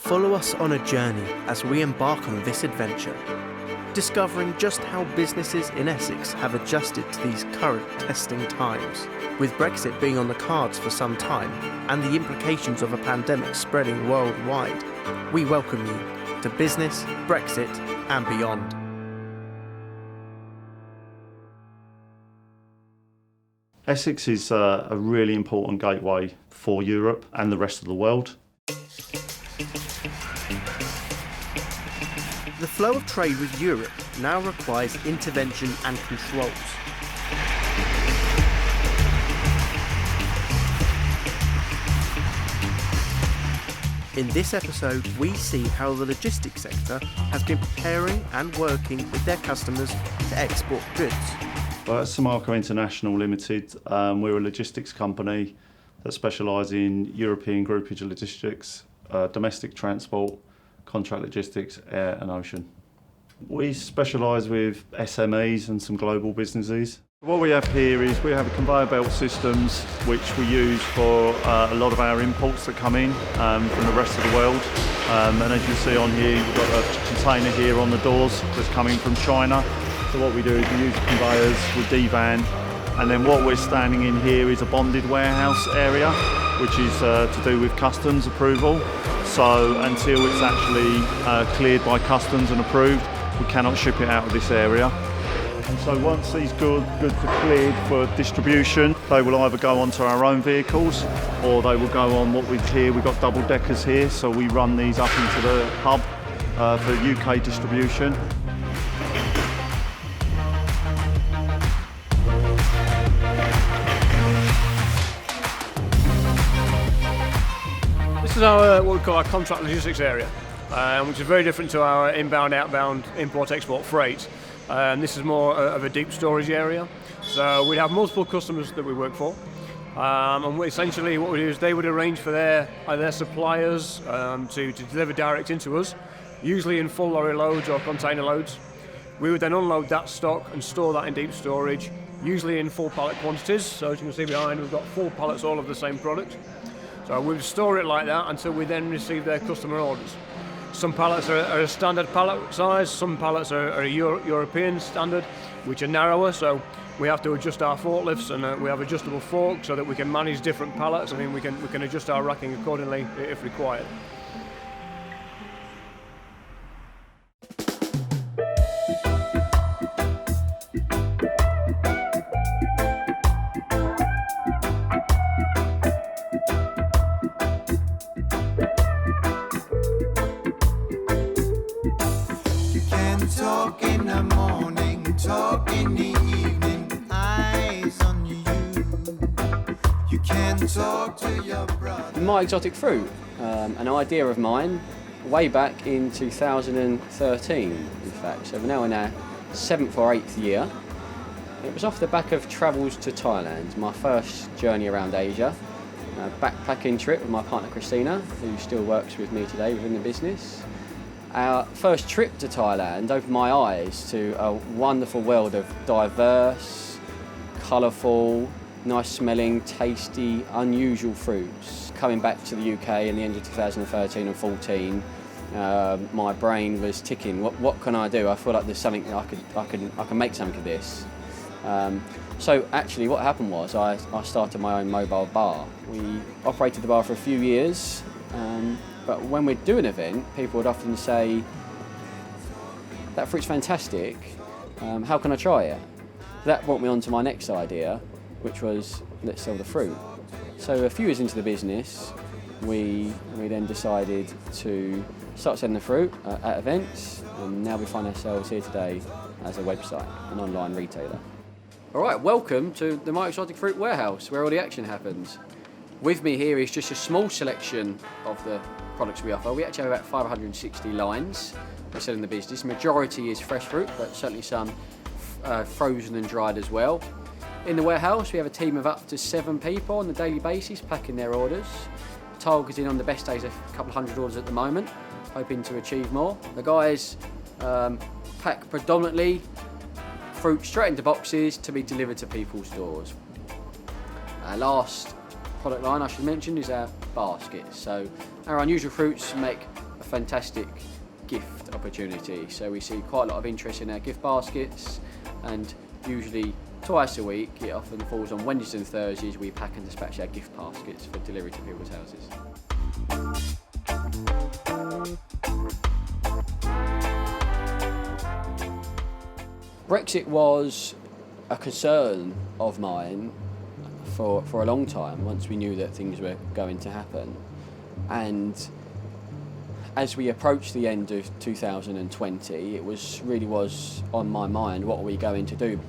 Follow us on a journey as we embark on this adventure, discovering just how businesses in Essex have adjusted to these current testing times. With Brexit being on the cards for some time and the implications of a pandemic spreading worldwide, we welcome you to Business, Brexit and Beyond. Essex is a really important gateway for Europe and the rest of the world. The flow of trade with Europe now requires intervention and controls. In this episode, we see how the logistics sector has been preparing and working with their customers to export goods. Well, at Simarco International Limited, we're a logistics company that specialises in European groupage logistics, domestic transport, contract logistics, air and ocean. We specialise with SMEs and some global businesses. What we have here is we have conveyor belt systems which we use for a lot of our imports that come in from the rest of the world. And as you see on here, we've got a container here on the doors that's coming from China. So what we do is we use the conveyors, we devan, and then what we're standing in here is a bonded warehouse area, which is to do with customs approval. So until it's actually cleared by customs and approved, we cannot ship it out of this area. And so once these goods are cleared for distribution, they will either go onto our own vehicles or they will go on what we've here. We've got double deckers here, so we run these up into the hub for UK distribution. This is our what we call our contract logistics area, which is very different to our inbound, outbound, import, export freight. This is more of a deep storage area. So we have multiple customers that we work for, and essentially what we do is they would arrange for their suppliers to deliver direct into us, usually in full lorry loads or container loads. We would then unload that stock and store that in deep storage, usually in full pallet quantities. So as you can see behind, we've got full pallets all of the same product. So we would store it like that until we then receive their customer orders. Some pallets are a standard pallet size, some pallets are a European standard, which are narrower, so we have to adjust our forklifts and we have adjustable forks so that we can manage different pallets. I mean, we can adjust our racking accordingly if required. Talk in the morning, talk in the evening, eyes on you. You can talk to your brother. My exotic fruit, an idea of mine way back in 2013, in fact. So we're now in our 7th or 8th year. It was off the back of travels to Thailand, my first journey around Asia. A backpacking trip with my partner Christina, who still works with me today within the business. Our first trip to Thailand opened my eyes to a wonderful world of diverse, colourful, nice smelling, tasty, unusual fruits. Coming back to the UK in the end of 2013 and 14, my brain was ticking. What can I do? I feel like there's something I can make something of this. So actually what happened was I started my own mobile bar. We operated the bar for a few years. But when we'd do an event, people would often say, that fruit's fantastic, how can I try it? That brought me on to my next idea, which was, let's sell the fruit. So a few years into the business, we then decided to start selling the fruit at events, and now we find ourselves here today as a website, an online retailer. All right, welcome to the My Exotic Fruit Warehouse, where all the action happens. With me here is just a small selection of the products we offer. We actually have about 560 lines we sell in the business. Majority is fresh fruit, but certainly some frozen and dried as well. In the warehouse, we have a team of up to 7 people on a daily basis packing their orders. Targeting on the best days a couple of hundred orders at the moment, hoping to achieve more. The guys pack predominantly fruit straight into boxes to be delivered to people's doors. Our last product line I should mention is our baskets. So our unusual fruits make a fantastic gift opportunity. So we see quite a lot of interest in our gift baskets, and usually twice a week, it often falls on Wednesdays and Thursdays, we pack and dispatch our gift baskets for delivery to people's houses. Brexit was a concern of mine for a long time, once we knew that things were going to happen. And as we approached the end of 2020, it really was on my mind, what are we going to do?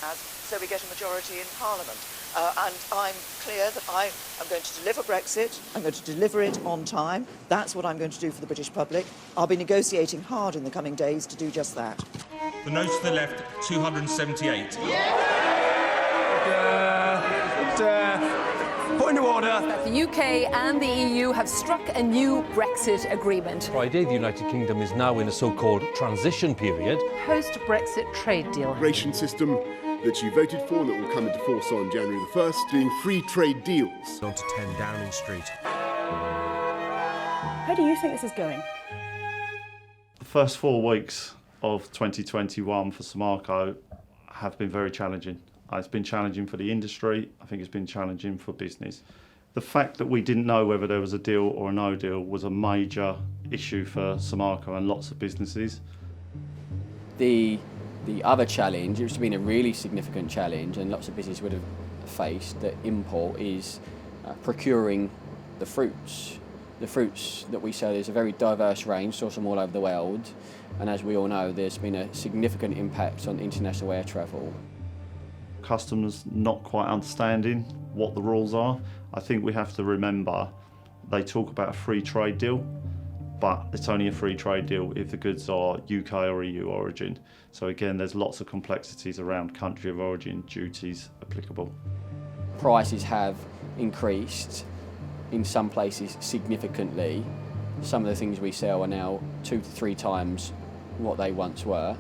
So we get a majority in Parliament. And I'm clear that I am going to deliver Brexit. I'm going to deliver it on time. That's what I'm going to do for the British public. I'll be negotiating hard in the coming days to do just that. The notes to the left, 278. Point of order. The UK and the EU have struck a new Brexit agreement. Friday, the United Kingdom is now in a so-called transition period. Post-Brexit trade deal. Ration system that you voted for that will come into force on January the 1st, doing free trade deals. On to 10 Downing Street. How do you think this is going? The first 4 weeks of 2021 for Simarco have been very challenging. It's been challenging for the industry. I think it's been challenging for business. The fact that we didn't know whether there was a deal or a no deal was a major issue for Simarco and lots of businesses. The other challenge, it's been a really significant challenge, and lots of businesses would have faced, the import, is procuring the fruits. The fruits that we sell is a very diverse range, sourced from all over the world, and as we all know, there's been a significant impact on international air travel. Customers not quite understanding what the rules are. I think we have to remember they talk about a free trade deal, but it's only a free trade deal if the goods are UK or EU origin. So again, there's lots of complexities around country of origin duties applicable. Prices have increased in some places significantly. Some of the things we sell are now 2 to 3 times what they once were.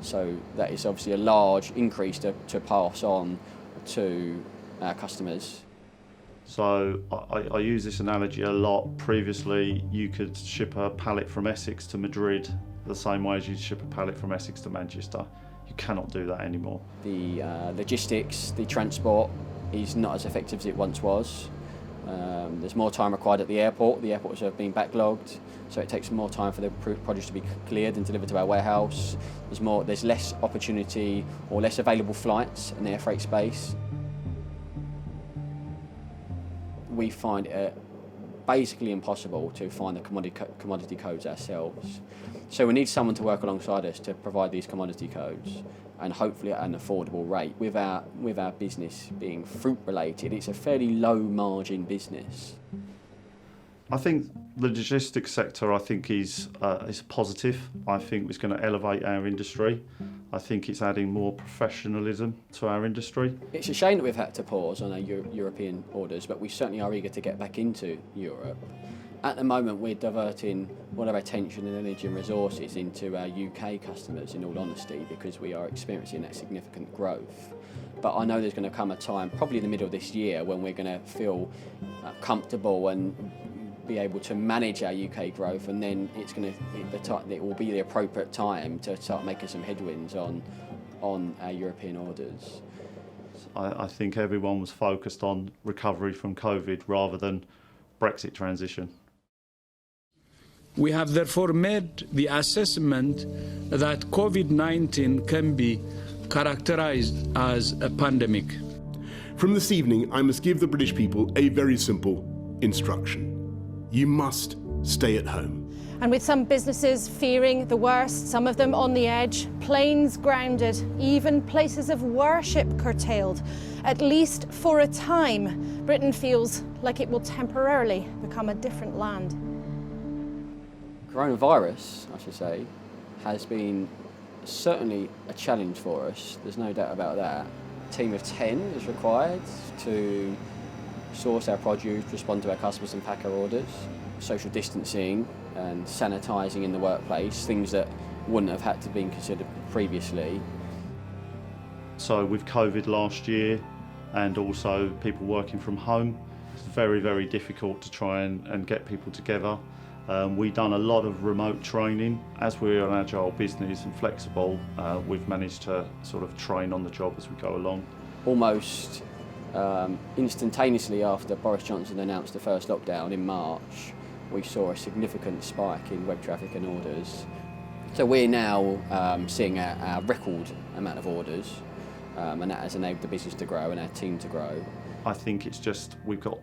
So that is obviously a large increase to pass on to our customers. So I use this analogy a lot. Previously, you could ship a pallet from Essex to Madrid the same way as you'd ship a pallet from Essex to Manchester. You cannot do that anymore. The logistics, the transport is not as effective as it once was. There's more time required at the airport. The airports have been backlogged, so it takes more time for the produce to be cleared and delivered to our warehouse. There's less opportunity or less available flights in the air freight space. We find it basically impossible to find the commodity codes ourselves. So we need someone to work alongside us to provide these commodity codes, and hopefully at an affordable rate. With our business being fruit related, it's a fairly low margin business. I think the logistics sector, is positive. I think it's going to elevate our industry. I think it's adding more professionalism to our industry. It's a shame that we've had to pause on our European orders, but we certainly are eager to get back into Europe. At the moment, we're diverting all of our attention and energy and resources into our UK customers, in all honesty, because we are experiencing that significant growth. But I know there's going to come a time, probably in the middle of this year, when we're going to feel comfortable and be able to manage our UK growth, and then it will be the appropriate time to start making some headwinds on our European orders. I think everyone was focused on recovery from COVID rather than Brexit transition. We have therefore made the assessment that COVID-19 can be characterized as a pandemic. From this evening, I must give the British people a very simple instruction. You must stay at home. And with some businesses fearing the worst, some of them on the edge, planes grounded, even places of worship curtailed, at least for a time, Britain feels like it will temporarily become a different land. Coronavirus, I should say, has been certainly a challenge for us. There's no doubt about that. A team of 10 is required to source our produce, respond to our customers and pack our orders. Social distancing and sanitising in the workplace, things that wouldn't have had to be considered previously. So with COVID last year and also people working from home, It's very, very difficult to try and get people together. We've done a lot of remote training. As we're an agile business and flexible, we've managed to sort of train on the job as we go along. Almost instantaneously after Boris Johnson announced the first lockdown in March, we saw a significant spike in web traffic and orders. So we're now seeing our record amount of orders, and that has enabled the business to grow and our team to grow. I think it's just we've got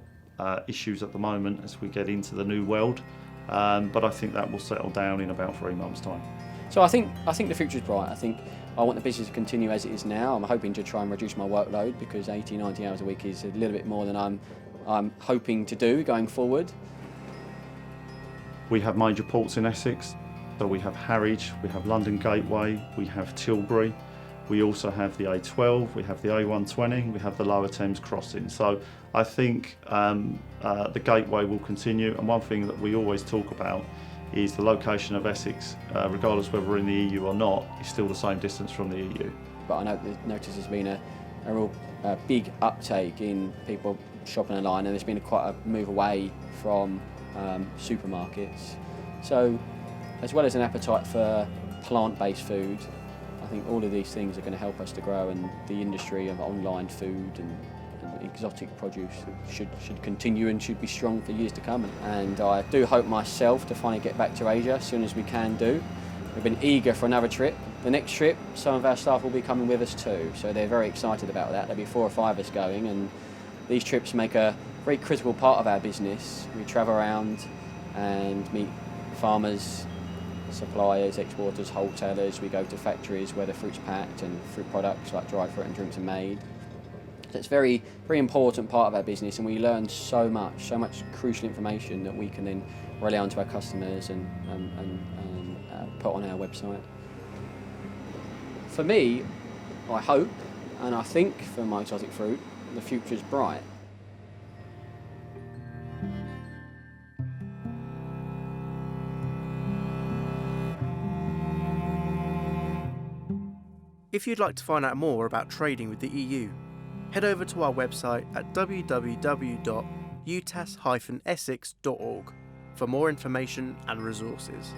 issues at the moment as we get into the new world, but I think that will settle down in about 3 months' time. So I think the future's bright. I think I want the business to continue as it is now. I'm hoping to try and reduce my workload because 80, 90 hours a week is a little bit more than I'm hoping to do going forward. We have major ports in Essex. So we have Harwich, we have London Gateway, we have Tilbury, we also have the A12, we have the A120, we have the Lower Thames crossing. So I think the Gateway will continue, and one thing that we always talk about is the location of Essex, regardless whether we're in the EU or not, is still the same distance from the EU. But I notice there's been a real big uptake in people shopping online, and there's been quite a move away from supermarkets. So, as well as an appetite for plant-based food, I think all of these things are going to help us to grow, and the industry of online food and exotic produce should continue and should be strong for years to come. And I do hope myself to finally get back to Asia as soon as we can do. We've been eager for another trip. The next trip, some of our staff will be coming with us too, so they're very excited about that. There'll be 4 or 5 of us going, and these trips make a very critical part of our business. We travel around and meet farmers, suppliers, exporters, wholesalers. We go to factories where the fruit's packed and fruit products like dry fruit and drinks are made. So it's a very, very important part of our business, and we learn so much crucial information that we can then relay on to our customers and put on our website. For me, I hope, and I think for my exotic fruit, the future's bright. If you'd like to find out more about trading with the EU, head over to our website at www.utas-essex.org for more information and resources.